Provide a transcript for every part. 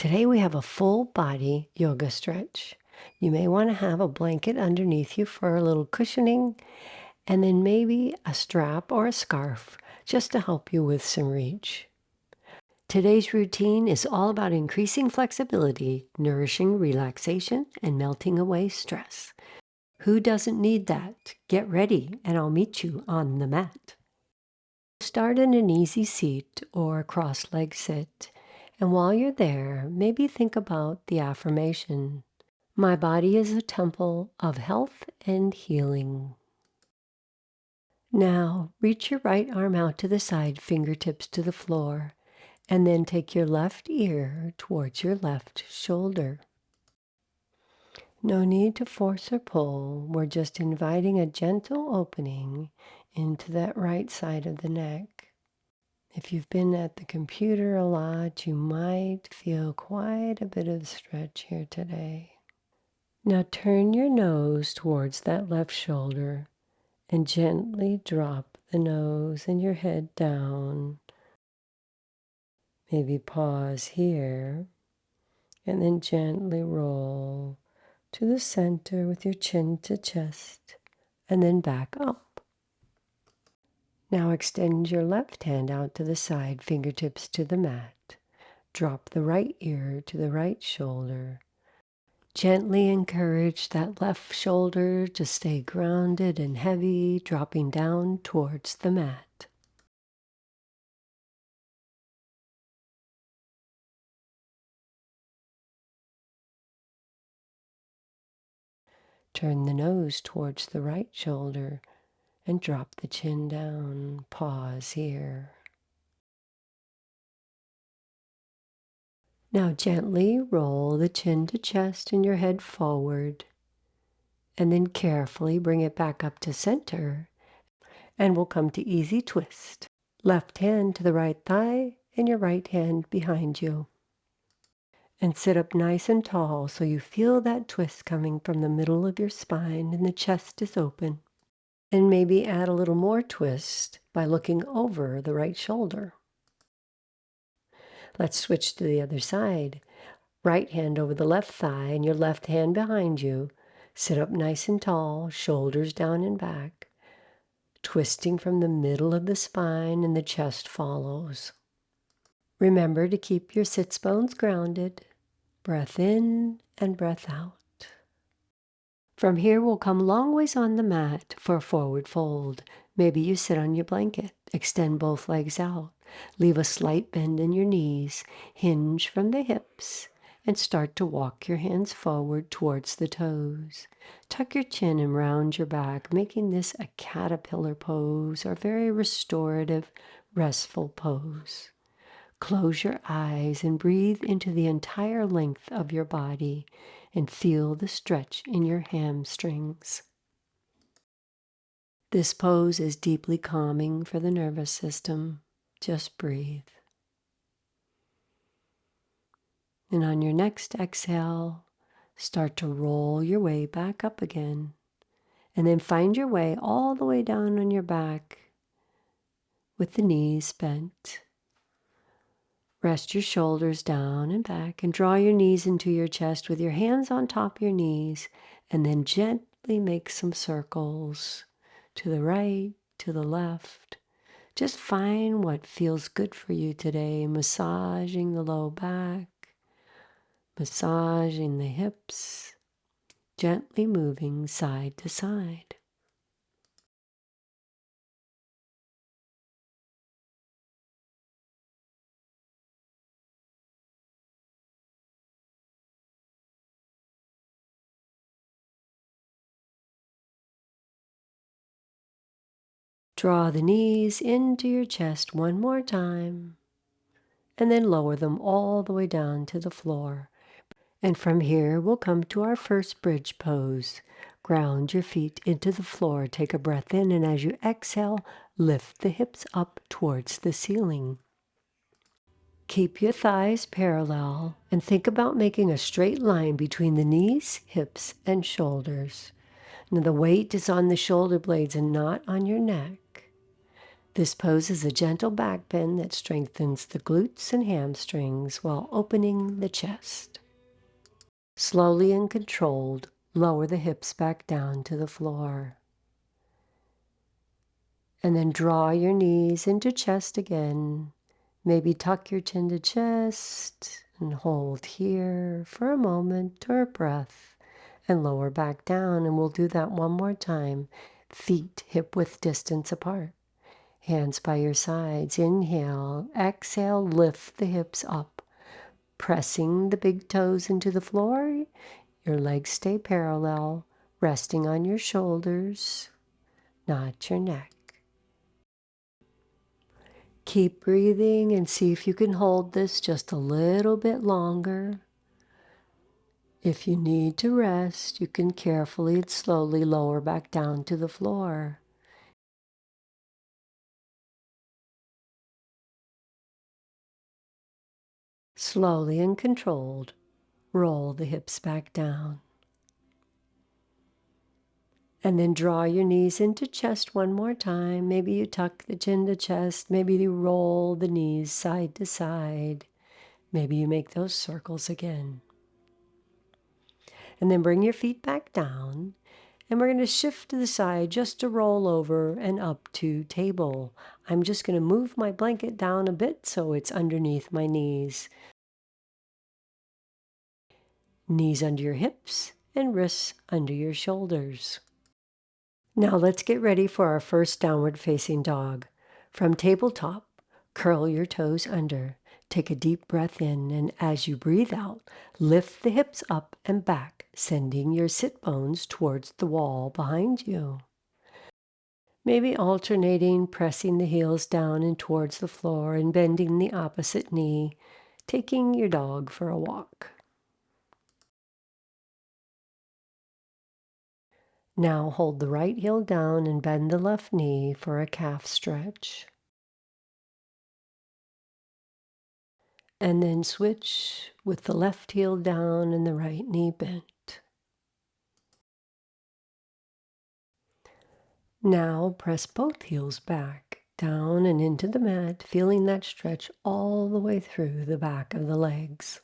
Today we have a full body yoga stretch. You may want to have a blanket underneath you for a little cushioning, and then maybe a strap or a scarf just to help you with some reach. Today's routine is all about increasing flexibility, nourishing relaxation, and melting away stress. Who doesn't need that? Get ready, and I'll meet you on the mat. Start in an easy seat or cross-leg sit. And while you're there, maybe think about the affirmation, my body is a temple of health and healing. Now, reach your right arm out to the side, fingertips to the floor, and then take your left ear towards your left shoulder. No need to force or pull. We're just inviting a gentle opening into that right side of the neck. If you've been at the computer a lot, you might feel quite a bit of stretch here today. Now turn your nose towards that left shoulder and gently drop the nose and your head down. Maybe pause here and then gently roll to the center with your chin to chest and then back up. Now extend your left hand out to the side, fingertips to the mat. Drop the right ear to the right shoulder. Gently encourage that left shoulder to stay grounded and heavy, dropping down towards the mat. Turn the nose towards the right shoulder and drop the chin down. Pause here. Now gently roll the chin to chest and your head forward, and then carefully bring it back up to center, and we'll come to easy twist. Left hand to the right thigh and your right hand behind you. And sit up nice and tall so you feel that twist coming from the middle of your spine and the chest is open. And maybe add a little more twist by looking over the right shoulder. Let's switch to the other side. Right hand over the left thigh and your left hand behind you. Sit up nice and tall, shoulders down and back, twisting from the middle of the spine and the chest follows. Remember to keep your sits bones grounded. Breath in and breath out. From here, we'll come long ways on the mat for a forward fold. Maybe you sit on your blanket, extend both legs out, leave a slight bend in your knees, hinge from the hips, and start to walk your hands forward towards the toes. Tuck your chin and round your back, making this a caterpillar pose or very restorative, restful pose. Close your eyes and breathe into the entire length of your body and feel the stretch in your hamstrings. This pose is deeply calming for the nervous system. Just breathe. And on your next exhale, start to roll your way back up again. And then find your way all the way down on your back with the knees bent. Rest your shoulders down and back and draw your knees into your chest with your hands on top of your knees, and then gently make some circles to the right, to the left. Just find what feels good for you today, massaging the low back, massaging the hips, gently moving side to side. Draw the knees into your chest one more time, and then lower them all the way down to the floor. And from here, we'll come to our first bridge pose. Ground your feet into the floor. Take a breath in, and as you exhale, lift the hips up towards the ceiling. Keep your thighs parallel and think about making a straight line between the knees, hips, and shoulders. Now the weight is on the shoulder blades and not on your neck. This pose is a gentle back bend that strengthens the glutes and hamstrings while opening the chest. Slowly and controlled, lower the hips back down to the floor. And then draw your knees into chest again. Maybe tuck your chin to chest and hold here for a moment or a breath and lower back down. And we'll do that one more time. Feet hip-width distance apart. Hands by your sides. Inhale, exhale, lift the hips up. Pressing the big toes into the floor. Your legs stay parallel, resting on your shoulders, not your neck. Keep breathing and see if you can hold this just a little bit longer. If you need to rest, you can carefully and slowly lower back down to the floor. Slowly and controlled, roll the hips back down. And then draw your knees into chest one more time. Maybe you tuck the chin to chest. Maybe you roll the knees side to side. Maybe you make those circles again. And then bring your feet back down. And we're going to shift to the side just to roll over and up to table. I'm just going to move my blanket down a bit so it's underneath my knees. Knees under your hips and wrists under your shoulders. Now let's get ready for our first downward facing dog. From tabletop, curl your toes under. Take a deep breath in, and as you breathe out, lift the hips up and back, sending your sit bones towards the wall behind you. Maybe alternating, pressing the heels down and towards the floor and bending the opposite knee, taking your dog for a walk. Now hold the right heel down and bend the left knee for a calf stretch. And then switch with the left heel down and the right knee bent. Now press both heels back, down and into the mat, feeling that stretch all the way through the back of the legs.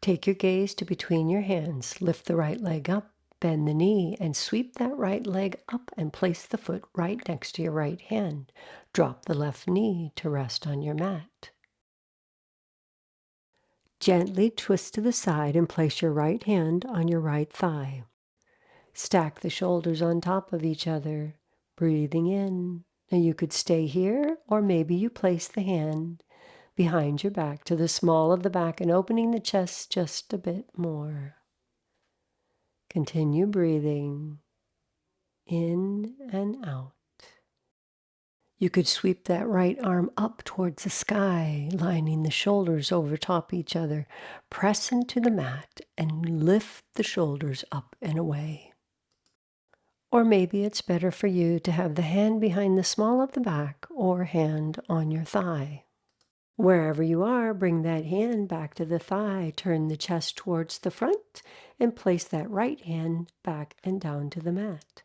Take your gaze to between your hands. Lift the right leg up, bend the knee, and sweep that right leg up and place the foot right next to your right hand. Drop the left knee to rest on your mat. Gently twist to the side and place your right hand on your right thigh. Stack the shoulders on top of each other, breathing in. Now you could stay here, or maybe you place the hand behind your back to the small of the back and opening the chest just a bit more. Continue breathing in and out. You could sweep that right arm up towards the sky, lining the shoulders over top each other. Press into the mat and lift the shoulders up and away. Or maybe it's better for you to have the hand behind the small of the back or hand on your thigh. Wherever you are, bring that hand back to the thigh, turn the chest towards the front, and place that right hand back and down to the mat.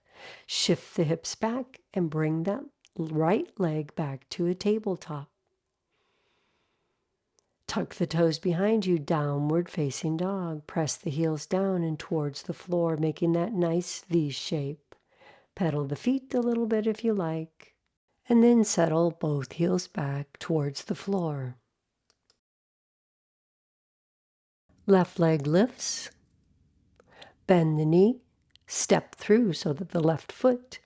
Shift the hips back and bring that right leg back to a tabletop. Tuck the toes behind you, downward facing dog. Press the heels down and towards the floor, making that nice V shape. Pedal the feet a little bit if you like, and then settle both heels back towards the floor. Left leg lifts, bend the knee, step through so that the left foot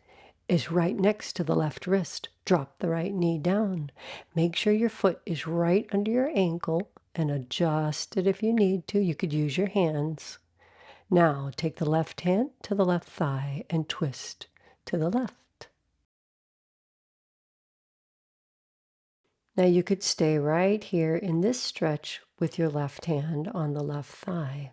is right next to the left wrist. Drop the right knee down. Make sure your foot is right under your ankle and adjust it if you need to. You could use your hands. Now take the left hand to the left thigh and twist to the left. Now you could stay right here in this stretch with your left hand on the left thigh.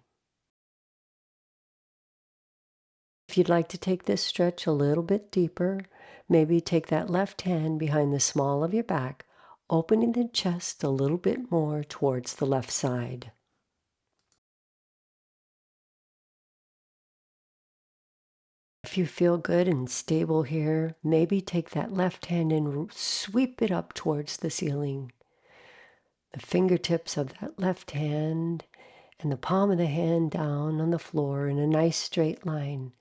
If you'd like to take this stretch a little bit deeper, maybe take that left hand behind the small of your back, opening the chest a little bit more towards the left side. If you feel good and stable here, maybe take that left hand and sweep it up towards the ceiling. The fingertips of that left hand and the palm of the hand down on the floor in a nice straight line.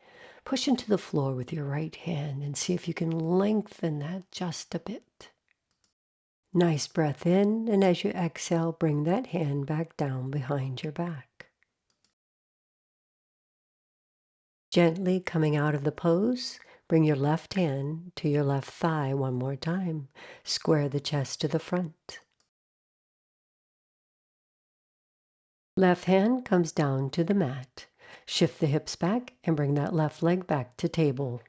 Push into the floor with your right hand and see if you can lengthen that just a bit. Nice breath in, and as you exhale, bring that hand back down behind your back. Gently coming out of the pose, bring your left hand to your left thigh one more time. Square the chest to the front. Left hand comes down to the mat. Shift the hips back and bring that left leg back to table.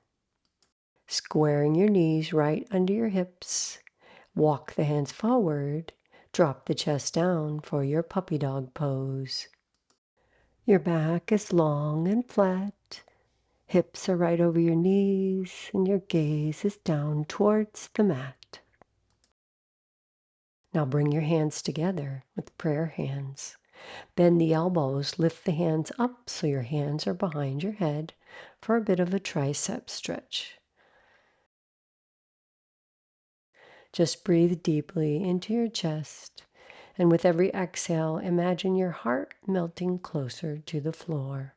Squaring your knees right under your hips. Walk the hands forward. Drop the chest down for your puppy dog pose. Your back is long and flat. Hips are right over your knees and your gaze is down towards the mat. Now bring your hands together with prayer hands. Bend the elbows, lift the hands up so your hands are behind your head for a bit of a tricep stretch. Just breathe deeply into your chest, and with every exhale, imagine your heart melting closer to the floor.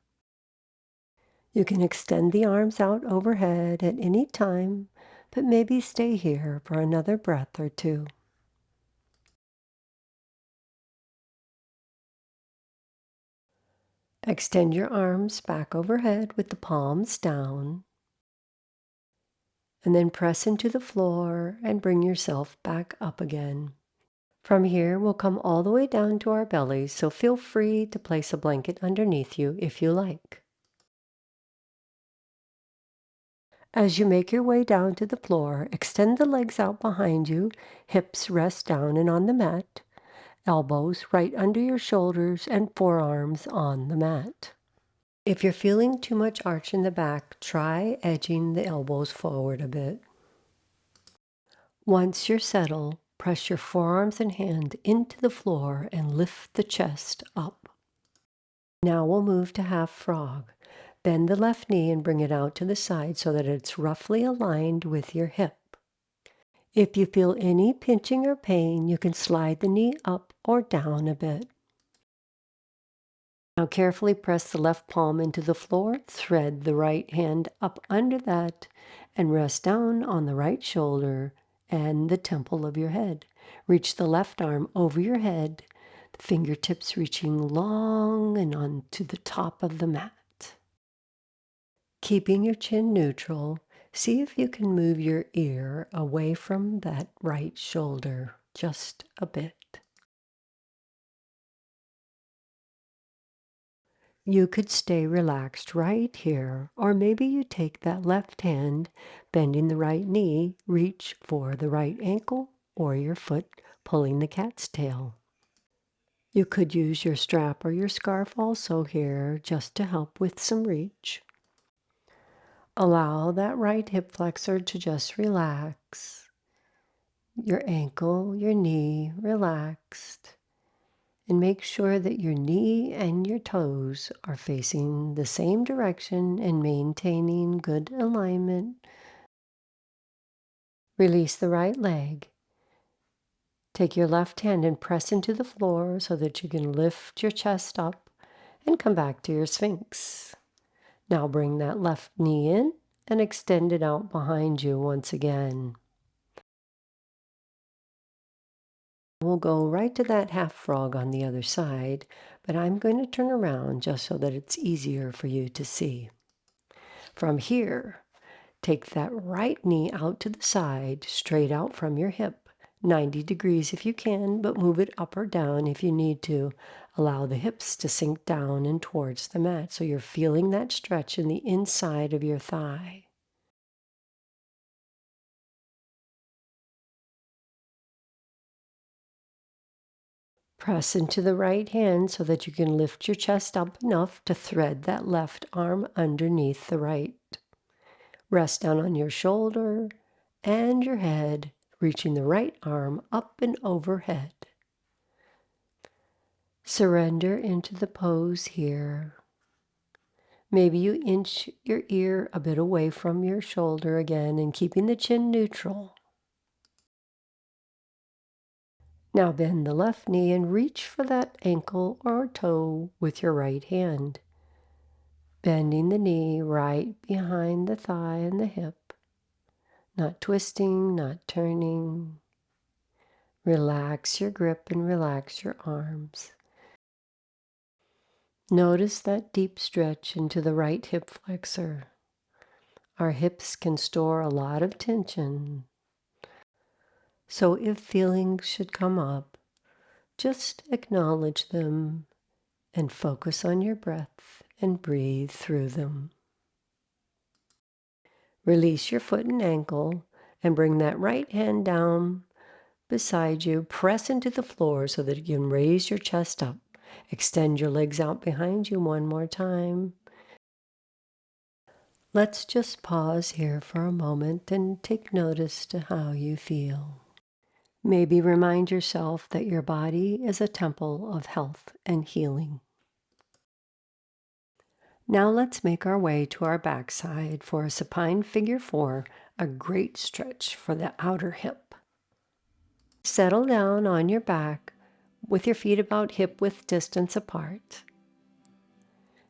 You can extend the arms out overhead at any time, but maybe stay here for another breath or two. Extend your arms back overhead with the palms down, and then press into the floor and bring yourself back up again. From here, we'll come all the way down to our bellies, so feel free to place a blanket underneath you if you like. As you make your way down to the floor, extend the legs out behind you, hips rest down and on the mat, elbows right under your shoulders and forearms on the mat. If you're feeling too much arch in the back, try edging the elbows forward a bit. Once you're settled, press your forearms and hand into the floor and lift the chest up. Now we'll move to half frog. Bend the left knee and bring it out to the side so that it's roughly aligned with your hip. If you feel any pinching or pain, you can slide the knee up or down a bit. Now carefully press the left palm into the floor, thread the right hand up under that, and rest down on the right shoulder and the temple of your head. Reach the left arm over your head, the fingertips reaching long and onto the top of the mat. Keeping your chin neutral, see if you can move your ear away from that right shoulder just a bit. You could stay relaxed right here, or maybe you take that left hand, bending the right knee, reach for the right ankle or your foot, pulling the cat's tail. You could use your strap or your scarf also here just to help with some reach. Allow that right hip flexor to just relax. Your ankle, your knee relaxed. And make sure that your knee and your toes are facing the same direction and maintaining good alignment. Release the right leg. Take your left hand and press into the floor so that you can lift your chest up and come back to your Sphinx. Now bring that left knee in and extend it out behind you once again. We'll go right to that half frog on the other side, but I'm going to turn around just so that it's easier for you to see. From here, take that right knee out to the side, straight out from your hip, 90 degrees if you can, but move it up or down if you need to. Allow the hips to sink down and towards the mat so you're feeling that stretch in the inside of your thigh. Press into the right hand so that you can lift your chest up enough to thread that left arm underneath the right. Rest down on your shoulder and your head, reaching the right arm up and overhead. Surrender into the pose here. Maybe you inch your ear a bit away from your shoulder again and keeping the chin neutral. Now bend the left knee and reach for that ankle or toe with your right hand. Bending the knee right behind the thigh and the hip. Not twisting, not turning. Relax your grip and relax your arms. Notice that deep stretch into the right hip flexor. Our hips can store a lot of tension. So if feelings should come up, just acknowledge them and focus on your breath and breathe through them. Release your foot and ankle and bring that right hand down beside you. Press into the floor so that you can raise your chest up. Extend your legs out behind you one more time. Let's just pause here for a moment and take notice to how you feel. Maybe remind yourself that your body is a temple of health and healing. Now let's make our way to our backside for a supine figure 4, a great stretch for the outer hip. Settle down on your back with your feet about hip-width distance apart.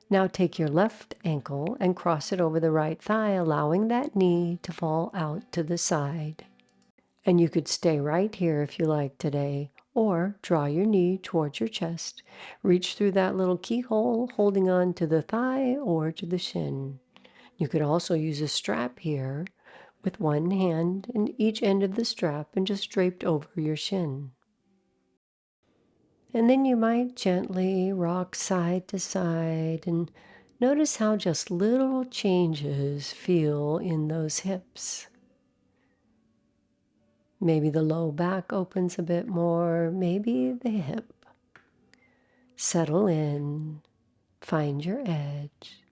Now take your left ankle and cross it over the right thigh, allowing that knee to fall out to the side. And you could stay right here if you like today, or draw your knee towards your chest. Reach through that little keyhole, holding on to the thigh or to the shin. You could also use a strap here with one hand in each end of the strap and just draped over your shin. And then you might gently rock side to side and notice how just little changes feel in those hips. Maybe the low back opens a bit more, maybe the hip. Settle in, find your edge,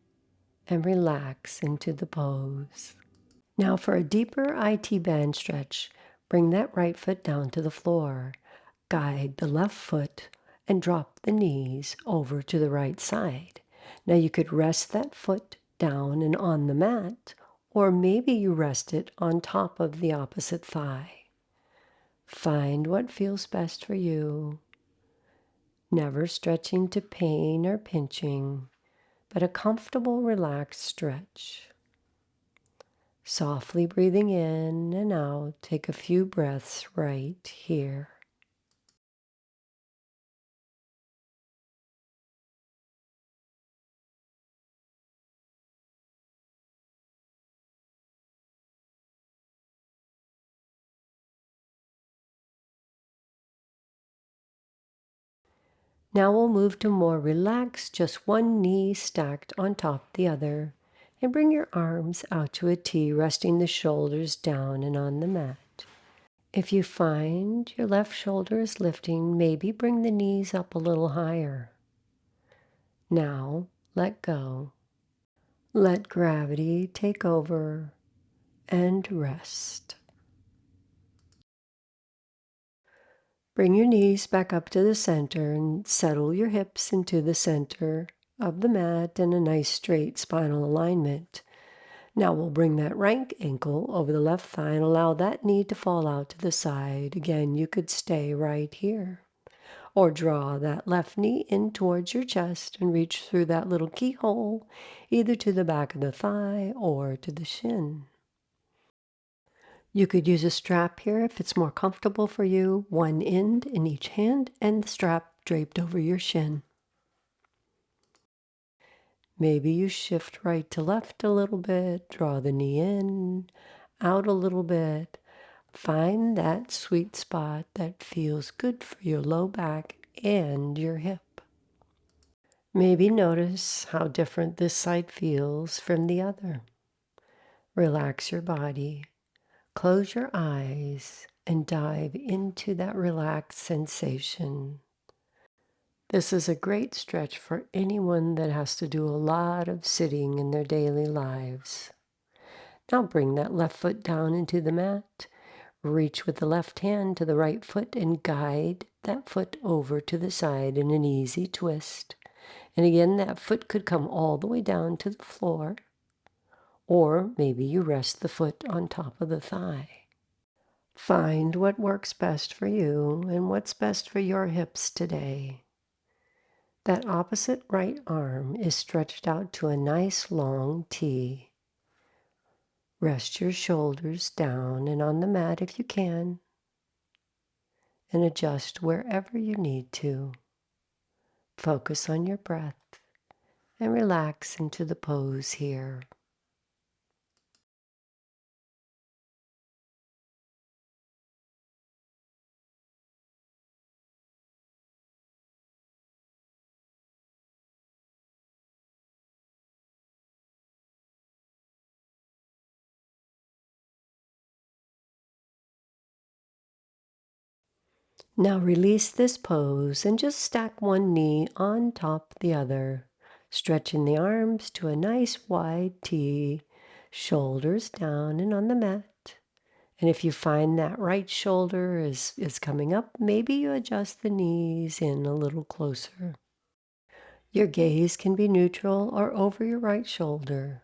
and relax into the pose. Now for a deeper IT band stretch, bring that right foot down to the floor. Guide the left foot and drop the knees over to the right side. Now you could rest that foot down and on the mat, or maybe you rest it on top of the opposite thigh. Find what feels best for you. Never stretching to pain or pinching, but a comfortable, relaxed stretch. Softly breathing in and out, take a few breaths right here. Now we'll move to more relaxed, just one knee stacked on top the other. And bring your arms out to a T, resting the shoulders down and on the mat. If you find your left shoulder is lifting, maybe bring the knees up a little higher. Now, let go. Let gravity take over and rest. Bring your knees back up to the center and settle your hips into the center of the mat in a nice straight spinal alignment. Now we'll bring that right ankle over the left thigh and allow that knee to fall out to the side. Again, you could stay right here. Or draw that left knee in towards your chest and reach through that little keyhole, either to the back of the thigh or to the shin. You could use a strap here if it's more comfortable for you, one end in each hand and the strap draped over your shin. Maybe you shift right to left a little bit, draw the knee in, out a little bit. Find that sweet spot that feels good for your low back and your hip. Maybe notice how different this side feels from the other. Relax your body. Close your eyes and dive into that relaxed sensation. This is a great stretch for anyone that has to do a lot of sitting in their daily lives. Now bring that left foot down into the mat. Reach with the left hand to the right foot and guide that foot over to the side in an easy twist. And again, that foot could come all the way down to the floor, or maybe you rest the foot on top of the thigh. Find what works best for you and what's best for your hips today. That opposite right arm is stretched out to a nice long T. Rest your shoulders down and on the mat if you can, and adjust wherever you need to. Focus on your breath and relax into the pose here. Now release this pose and just stack one knee on top of the other, stretching the arms to a nice wide T, shoulders down and on the mat. And if you find that right shoulder is coming up, maybe you adjust the knees in a little closer. Your gaze can be neutral or over your right shoulder.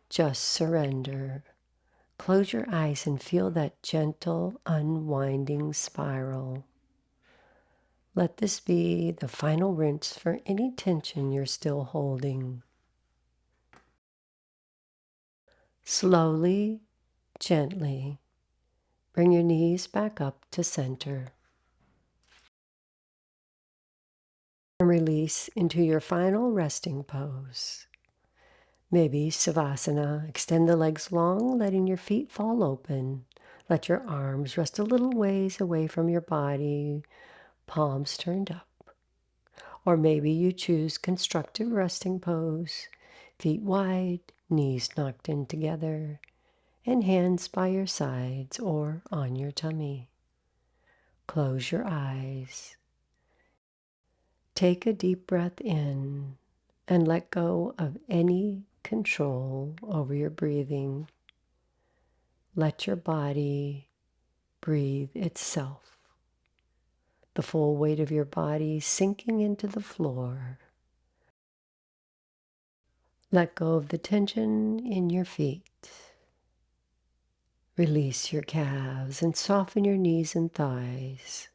Just surrender. Close your eyes and feel that gentle, unwinding spiral. Let this be the final rinse for any tension you're still holding. Slowly, gently, bring your knees back up to center. And release into your final resting pose. Maybe Savasana. Extend the legs long, letting your feet fall open. Let your arms rest a little ways away from your body, palms turned up. Or maybe you choose constructive resting pose, feet wide, knees knocked in together, and hands by your sides or on your tummy. Close your eyes. Take a deep breath in and let go of any control over your breathing. Let your body breathe itself, the full weight of your body sinking into the floor. Let go of the tension in your feet. Release your calves and soften your knees and thighs,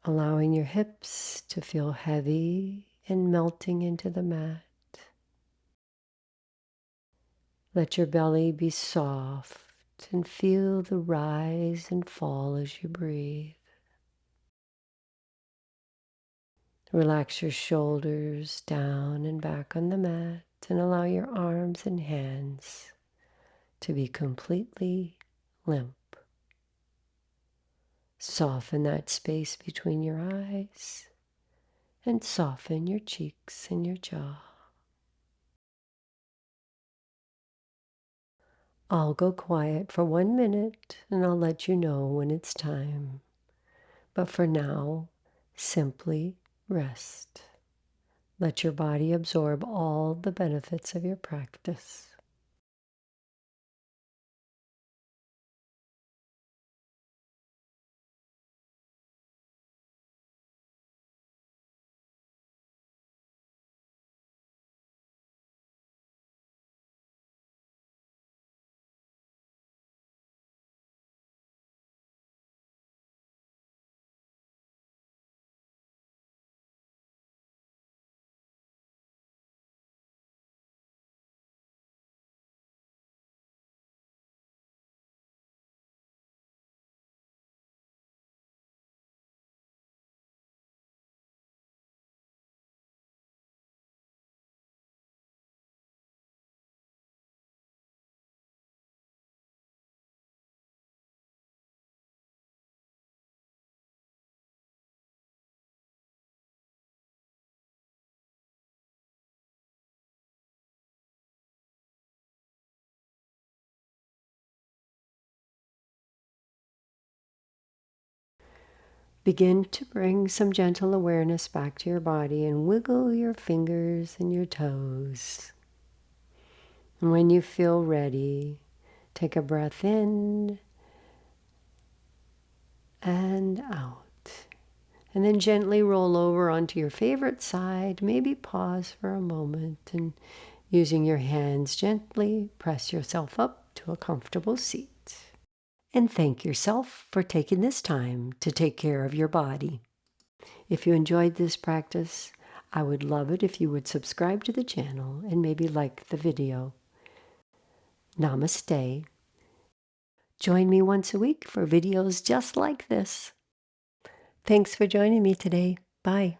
allowing your hips to feel heavy and melting into the mat. Let your belly be soft and feel the rise and fall as you breathe. Relax your shoulders down and back on the mat and allow your arms and hands to be completely limp. Soften that space between your eyes and soften your cheeks and your jaw. I'll go quiet for 1 minute and I'll let you know when it's time. But for now, simply rest. Let your body absorb all the benefits of your practice. Begin to bring some gentle awareness back to your body and wiggle your fingers and your toes. And when you feel ready, take a breath in and out. And then gently roll over onto your favorite side. Maybe pause for a moment and using your hands gently press yourself up to a comfortable seat. And thank yourself for taking this time to take care of your body. If you enjoyed this practice, I would love it if you would subscribe to the channel and maybe like the video. Namaste. Join me once a week for videos just like this. Thanks for joining me today. Bye.